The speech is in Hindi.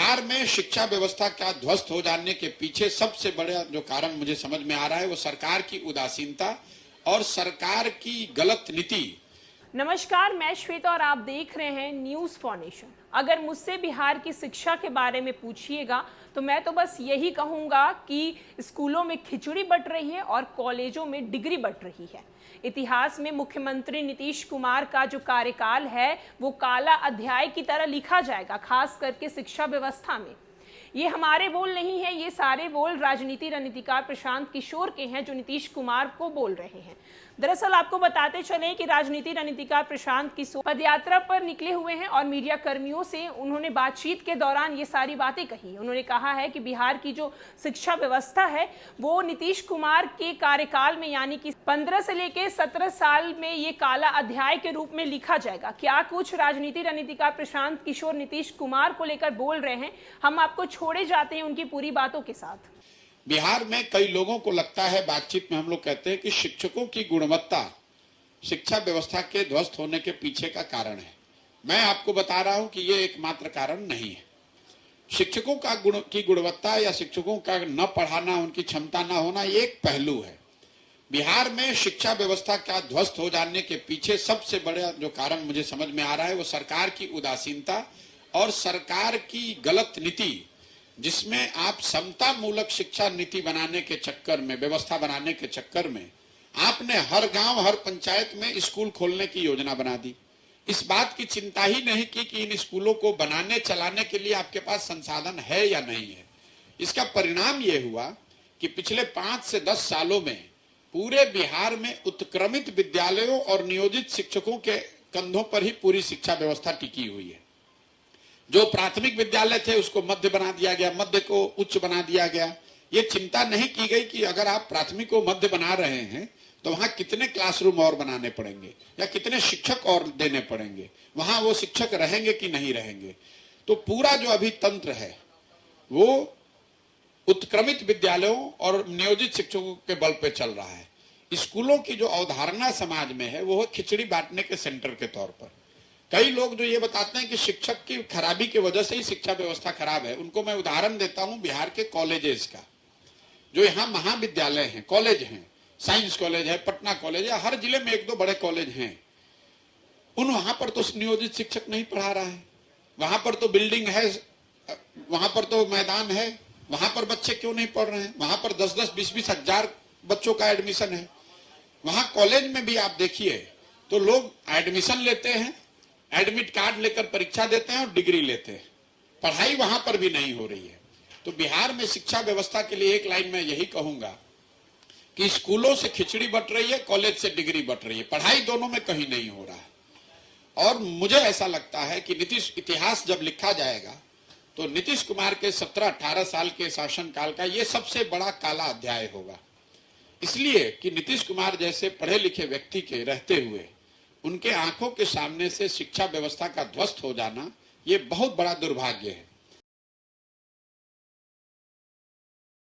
बिहार में शिक्षा व्यवस्था का ध्वस्त हो जाने के पीछे सबसे बड़ा जो कारण मुझे समझ में आ रहा है वो सरकार की उदासीनता और सरकार की गलत नीति। नमस्कार, मैं श्वेता और आप देख रहे हैं न्यूज फॉर नेशन। अगर मुझसे बिहार की शिक्षा के बारे में पूछिएगा तो मैं तो बस यही कहूंगा कि स्कूलों में खिचड़ी बंट रही है और कॉलेजों में डिग्री बंट रही है। इतिहास में मुख्यमंत्री नीतीश कुमार का जो कार्यकाल है वो काला अध्याय की तरह लिखा जाएगा, खास करके शिक्षा व्यवस्था में। ये हमारे बोल नहीं है, ये सारे बोल राजनीति रणनीतिकार प्रशांत किशोर के हैं जो नीतीश कुमार को बोल रहे हैं। दरअसल आपको बताते चले कि राजनीति रणनीतिकार प्रशांत किशोर पदयात्रा पर निकले हुए हैं और मीडिया कर्मियों से उन्होंने बातचीत के दौरान ये सारी बातें कही। उन्होंने कहा है कि बिहार की जो शिक्षा व्यवस्था है वो नीतीश कुमार के कार्यकाल में यानी कि 15 से लेकर 17 साल में ये काला अध्याय के रूप में लिखा जाएगा। क्या कुछ राजनीति रणनीतिकार प्रशांत किशोर नीतीश कुमार को लेकर बोल रहे हैं, हम आपको छोड़े जाते हैं उनकी पूरी बातों के साथ। बिहार में कई लोगों को लगता है, बातचीत में हम लोग कहते हैं कि शिक्षकों की गुणवत्ता शिक्षा व्यवस्था के ध्वस्त होने के पीछे का कारण है। मैं आपको बता रहा हूं कि ये एकमात्र कारण नहीं है। शिक्षकों की गुणवत्ता या शिक्षकों का न पढ़ाना, उनकी क्षमता न होना, ये एक पहलू है। बिहार में शिक्षा व्यवस्था का ध्वस्त हो जाने के पीछे सबसे बड़ा जो कारण मुझे समझ में आ रहा है वो सरकार की उदासीनता और सरकार की गलत नीति, जिसमें आप समता मूलक शिक्षा नीति बनाने के चक्कर में, व्यवस्था बनाने के चक्कर में आपने हर गांव, हर पंचायत में स्कूल खोलने की योजना बना दी। इस बात की चिंता ही नहीं की कि इन स्कूलों को बनाने चलाने के लिए आपके पास संसाधन है या नहीं है। इसका परिणाम यह हुआ कि पिछले 5 से 10 सालों में पूरे बिहार में उत्क्रमित विद्यालयों और नियोजित शिक्षकों के कंधों पर ही पूरी शिक्षा व्यवस्था टिकी हुई है। जो प्राथमिक विद्यालय थे उसको मध्य बना दिया गया, मध्य को उच्च बना दिया गया। ये चिंता नहीं की गई कि अगर आप प्राथमिक को मध्य बना रहे हैं तो वहां कितने क्लासरूम और बनाने पड़ेंगे या कितने शिक्षक और देने पड़ेंगे, वहां वो शिक्षक रहेंगे कि नहीं रहेंगे। तो पूरा जो अभी तंत्र है वो उत्क्रमित विद्यालयों और नियोजित शिक्षकों के बल पे चल रहा है। स्कूलों की जो अवधारणा समाज में है वो खिचड़ी बांटने के सेंटर के तौर पर। कई लोग जो ये बताते हैं कि शिक्षक की खराबी की वजह से ही शिक्षा व्यवस्था खराब है, उनको मैं उदाहरण देता हूं बिहार के कॉलेजेस का। जो यहाँ महाविद्यालय हैं, कॉलेज हैं, साइंस कॉलेज है, पटना कॉलेज है, हर जिले में 1-2 बड़े कॉलेज हैं। वहां पर तो नियोजित शिक्षक नहीं पढ़ा रहा है। वहां पर तो बिल्डिंग है, वहां पर तो मैदान है, वहां पर बच्चे क्यों नहीं पढ़ रहे हैं? वहां पर 10-10, 20-20 हजार बच्चों का एडमिशन है। वहां कॉलेज में भी आप देखिए तो लोग एडमिशन लेते हैं, एडमिट कार्ड लेकर परीक्षा देते हैं और डिग्री लेते हैं। पढ़ाई वहां पर भी नहीं हो रही है। तो बिहार में शिक्षा व्यवस्था के लिए एक लाइन में यही कहूंगा कि स्कूलों से खिचड़ी बंट रही है, कॉलेज से डिग्री बंट रही है, पढ़ाई दोनों में कहीं नहीं हो रहा है। और मुझे ऐसा लगता है कि नीतीश इतिहास जब लिखा जाएगा तो नीतीश कुमार के 17-18 साल के शासनकाल का ये सबसे बड़ा काला अध्याय होगा। इसलिए कि नीतीश कुमार जैसे पढ़े लिखे व्यक्ति के रहते हुए उनके आंखों के सामने से शिक्षा व्यवस्था का ध्वस्त हो जाना ये बहुत बड़ा दुर्भाग्य है।